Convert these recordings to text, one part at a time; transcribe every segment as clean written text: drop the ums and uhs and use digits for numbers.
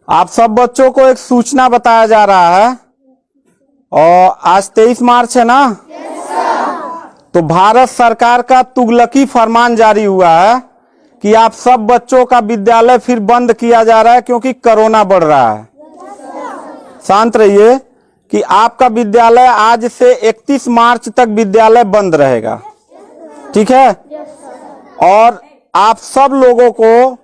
आप सब बच्चों को एक सूचना बताया जा रहा है और आज 23 मार्च है ना। तो भारत सरकार का तुगलकी फरमान जारी हुआ है कि आप सब बच्चों का विद्यालय फिर बंद किया जा रहा है क्योंकि कोरोना बढ़ रहा है। शांत रहिए कि आपका विद्यालय आज से 31 मार्च तक विद्यालय बंद रहेगा, ठीक है। और आप सब लोगों को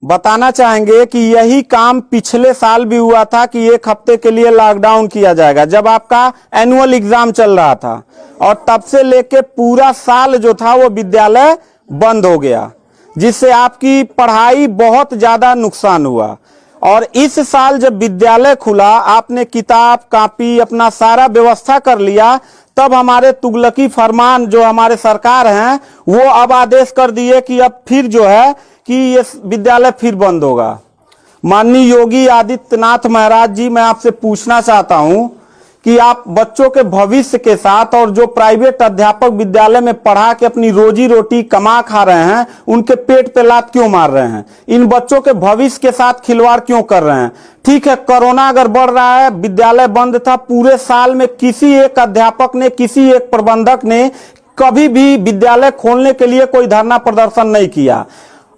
बताना चाहेंगे कि यही काम पिछले साल भी हुआ था कि एक हफ्ते के लिए लॉकडाउन किया जाएगा जब आपका एनुअल एग्जाम चल रहा था, और तब से लेके पूरा साल जो था वो विद्यालय बंद हो गया, जिससे आपकी पढ़ाई बहुत ज्यादा नुकसान हुआ। और इस साल जब विद्यालय खुला, आपने किताब कॉपी अपना सारा व्यवस्था कर लिया, तब हमारे तुगलकी फरमान जो हमारे सरकार हैं वो अब आदेश कर दिए कि अब फिर जो है कि ये विद्यालय फिर बंद होगा। माननीय योगी आदित्यनाथ महाराज जी, मैं आपसे पूछना चाहता हूं कि आप बच्चों के भविष्य के साथ और जो प्राइवेट अध्यापक विद्यालय में पढ़ा के अपनी रोजी रोटी कमा खा रहे हैं, उनके पेट पे लात क्यों मार रहे हैं? इन बच्चों के भविष्य के साथ खिलवाड़ क्यों कर रहे हैं? ठीक है, कोरोना अगर बढ़ रहा है, विद्यालय बंद था, पूरे साल में किसी एक अध्यापक ने, किसी एक प्रबंधक ने कभी भी विद्यालय खोलने के लिए कोई धरना प्रदर्शन नहीं किया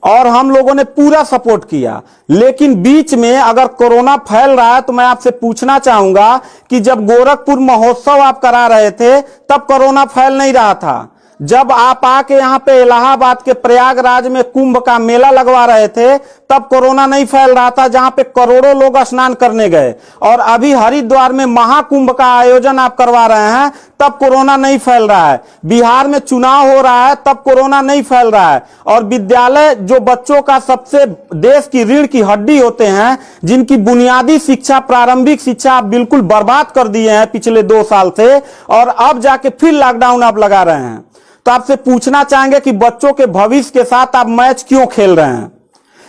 और हम लोगों ने पूरा सपोर्ट किया। लेकिन बीच में अगर कोरोना फैल रहा है तो मैं आपसे पूछना चाहूंगा कि जब गोरखपुर महोत्सव आप करा रहे थे तब कोरोना फैल नहीं रहा था। जब आप आके यहाँ पे इलाहाबाद के प्रयागराज में कुंभ का मेला लगवा रहे थे तब कोरोना नहीं फैल रहा था, जहां पे करोड़ों लोग स्नान करने गए। और अभी हरिद्वार में महाकुंभ का आयोजन आप करवा रहे हैं तब कोरोना नहीं फैल रहा है। बिहार में चुनाव हो रहा है तब कोरोना नहीं फैल रहा है। और विद्यालय जो बच्चों का सबसे देश की रीढ़ की हड्डी होते हैं, जिनकी बुनियादी शिक्षा, प्रारंभिक शिक्षा आप बिल्कुल बर्बाद कर दिए हैं पिछले 2 साल से, और अब जाके फिर लॉकडाउन आप लगा रहे हैं। तो आपसे पूछना चाहेंगे कि बच्चों के भविष्य के साथ आप मैच क्यों खेल रहे हैं?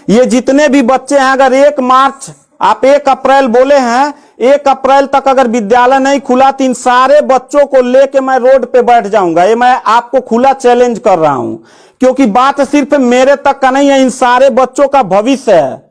ये जितने भी बच्चे हैं, अगर 1 मार्च आप 1 अप्रैल बोले हैं, 1 अप्रैल तक अगर विद्यालय नहीं खुला तो इन सारे बच्चों को लेके मैं रोड पे बैठ जाऊंगा। ये मैं आपको खुला चैलेंज कर रहा हूं, क्योंकि बात सिर्फ मेरे तक का नहीं है, इन सारे बच्चों का भविष्य है।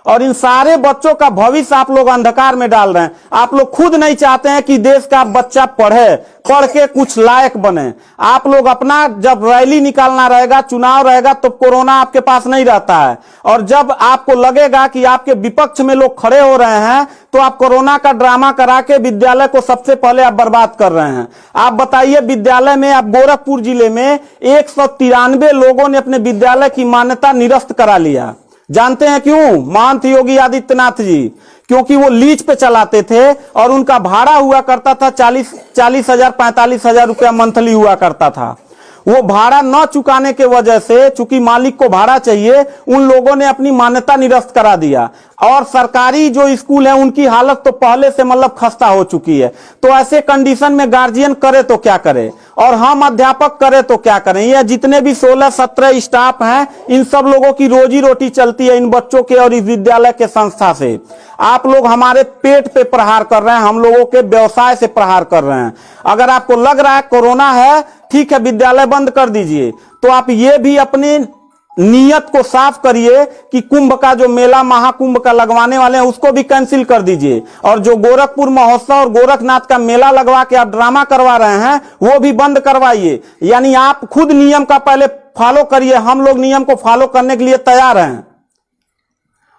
और इन सारे बच्चों का भविष्य आप लोग अंधकार में डाल रहे हैं। आप लोग खुद नहीं चाहते हैं कि देश का बच्चा पढ़े, पढ़ के कुछ लायक बने। आप लोग अपना जब रैली निकालना रहेगा, चुनाव रहेगा, तो कोरोना आपके पास नहीं रहता है। और जब आपको लगेगा कि आपके विपक्ष में लोग खड़े हो रहे हैं तो आप कोरोना का ड्रामा करा के विद्यालय को सबसे पहले आप बर्बाद कर रहे हैं। आप बताइए, विद्यालय में आप गोरखपुर जिले में 193 लोगों ने अपने विद्यालय की मान्यता निरस्त करा लिया। जानते हैं क्यों? महंत योगी आदित्यनाथ जी, क्योंकि वो लीज पे चलाते थे और उनका भाड़ा हुआ करता था 40 हजार 45 हजार रुपया मंथली हुआ करता था। वो भाड़ा न चुकाने के वजह से, चूंकि मालिक को भाड़ा चाहिए, उन लोगों ने अपनी मान्यता निरस्त करा दिया। और सरकारी जो स्कूल है उनकी हालत तो पहले से मतलब खस्ता हो चुकी है। तो ऐसे कंडीशन में गार्जियन करे तो क्या करे, और हम अध्यापक करे तो क्या करें? ये जितने भी 16-17 स्टाफ हैं, इन सब लोगों की रोजी रोटी चलती है इन बच्चों के और इस विद्यालय के संस्था से। आप लोग हमारे पेट पे प्रहार कर रहे हैं, हम लोगों के व्यवसाय से प्रहार कर रहे हैं। अगर आपको लग रहा है कोरोना है, ठीक है, विद्यालय बंद कर दीजिए, तो आप ये भी अपनी नियत को साफ करिए कि कुंभ का जो मेला महाकुंभ का लगवाने वाले हैं उसको भी कैंसिल कर दीजिए। और जो गोरखपुर महोत्सव और गोरखनाथ का मेला लगवा के आप ड्रामा करवा रहे हैं वो भी बंद करवाइए। यानी आप खुद नियम का पहले फॉलो करिए, हम लोग नियम को फॉलो करने के लिए तैयार हैं।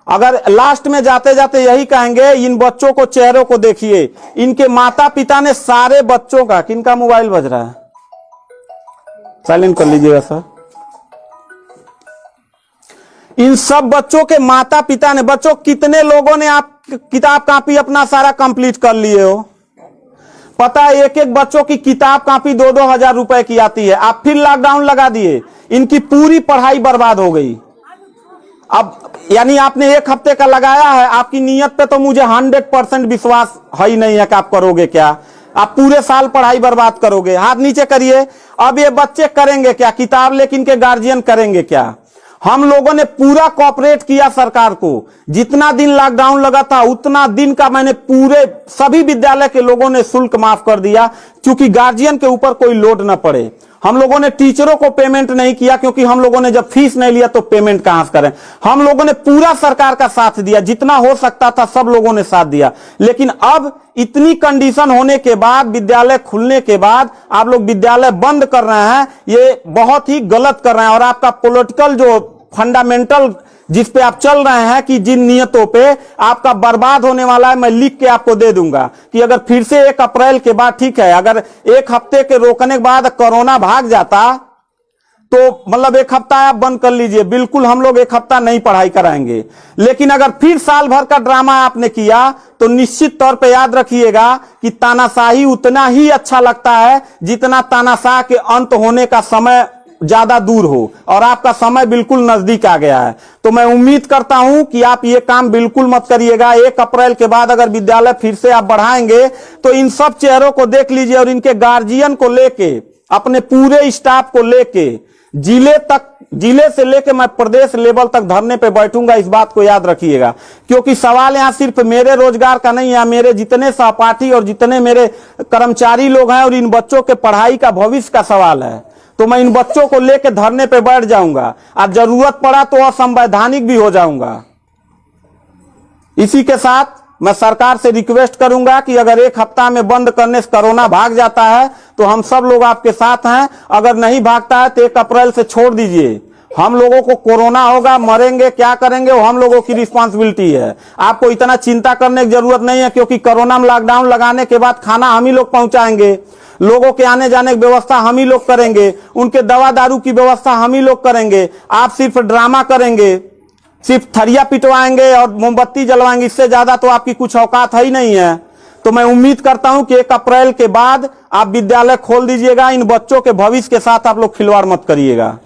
अगर लास्ट में जाते जाते यही कहेंगे, इन बच्चों को चेहरों को देखिए, इनके माता पिता ने सारे बच्चों का, किनका मोबाइल बज रहा है, साइलेंट कर लीजिएगा सर। इन सब बच्चों के माता पिता ने, बच्चों कितने लोगों ने आप किताब कॉपी अपना सारा कंप्लीट कर लिए हो? पता है, एक एक बच्चों की किताब कॉपी 2-2 हजार रुपए की आती है। आप फिर लॉकडाउन लगा दिए, इनकी पूरी पढ़ाई बर्बाद हो गई। अब यानी आपने 1 हफ्ते का लगाया है, आपकी नीयत पे तो मुझे 100% विश्वास है ही नहीं है कि आप करोगे क्या। आप पूरे साल पढ़ाई बर्बाद करोगे। हाथ नीचे करिए। अब ये बच्चे करेंगे क्या? किताब लेकिन इनके गार्जियन करेंगे क्या? हम लोगों ने पूरा कोऑपरेट किया सरकार को। जितना दिन लॉकडाउन लगा था उतना दिन का मैंने पूरे सभी विद्यालय के लोगों ने शुल्क माफ कर दिया, क्योंकि गार्जियन के ऊपर कोई लोड न पड़े। हम लोगों ने टीचरों को पेमेंट नहीं किया, क्योंकि हम लोगों ने जब फीस नहीं लिया तो पेमेंट कहां से करें। हम लोगों ने पूरा सरकार का साथ दिया, जितना हो सकता था सब लोगों ने साथ दिया। लेकिन अब इतनी कंडीशन होने के बाद, विद्यालय खुलने के बाद आप लोग विद्यालय बंद कर रहे हैं, ये बहुत ही गलत कर रहे हैं। और आपका पॉलिटिकल जो फंडामेंटल जिस पे आप चल रहे हैं कि जिन नियतों पे आपका बर्बाद होने वाला है, मैं लिख के आपको दे दूंगा कि अगर फिर से 1 अप्रैल के बाद, ठीक है, अगर 1 हफ्ते के रोकने के बाद कोरोना भाग जाता तो मतलब 1 हफ्ता आप बंद कर लीजिए, बिल्कुल हम लोग 1 हफ्ता नहीं पढ़ाई कराएंगे। लेकिन अगर फिर साल भर का ड्रामा आपने किया तो निश्चित तौर पे याद रखिएगा कि तानाशाही उतना ही अच्छा लगता है जितना तानाशाह के अंत होने का समय ज्यादा दूर हो, और आपका समय बिल्कुल नजदीक आ गया है। तो मैं उम्मीद करता हूं कि आप ये काम बिल्कुल मत करिएगा। 1 अप्रैल के बाद अगर विद्यालय फिर से आप बढ़ाएंगे तो इन सब चेहरों को देख लीजिए और इनके गार्जियन को लेके, अपने पूरे स्टाफ को लेके जिले से लेके मैं प्रदेश लेवल तक धरने पे बैठूंगा, इस बात को याद रखिएगा। क्योंकि सवाल यहां सिर्फ मेरे रोजगार का नहीं है, मेरे जितने सहपाठी और जितने मेरे कर्मचारी लोग हैं और इन बच्चों के पढ़ाई का भविष्य का सवाल है। तो मैं इन बच्चों को लेकर धरने पे बैठ जाऊंगा, और जरूरत पड़ा तो असंवैधानिक भी हो जाऊंगा। इसी के साथ मैं सरकार से रिक्वेस्ट करूंगा कि अगर 1 हफ्ता में बंद करने से कोरोना भाग जाता है तो हम सब लोग आपके साथ हैं, अगर नहीं भागता है तो 1 अप्रैल से छोड़ दीजिए। हम लोगों को कोरोना होगा, मरेंगे, क्या करेंगे वो हम लोगों की रिस्पांसिबिलिटी है। आपको इतना चिंता करने की जरूरत नहीं है, क्योंकि कोरोना में लॉकडाउन लगाने के बाद खाना हम ही लोग पहुंचाएंगे, लोगों के आने जाने की व्यवस्था हम ही लोग करेंगे, उनके दवा दारू की व्यवस्था हम ही लोग करेंगे। आप सिर्फ ड्रामा करेंगे, सिर्फ थरिया पिटवाएंगे और मोमबत्ती जलवाएंगे, इससे ज्यादा तो आपकी कुछ औकात है ही नहीं है। तो मैं उम्मीद करता हूं कि 1 अप्रैल के बाद आप विद्यालय खोल दीजिएगा। इन बच्चों के भविष्य के साथ आप लोग खिलवाड़ मत करिएगा।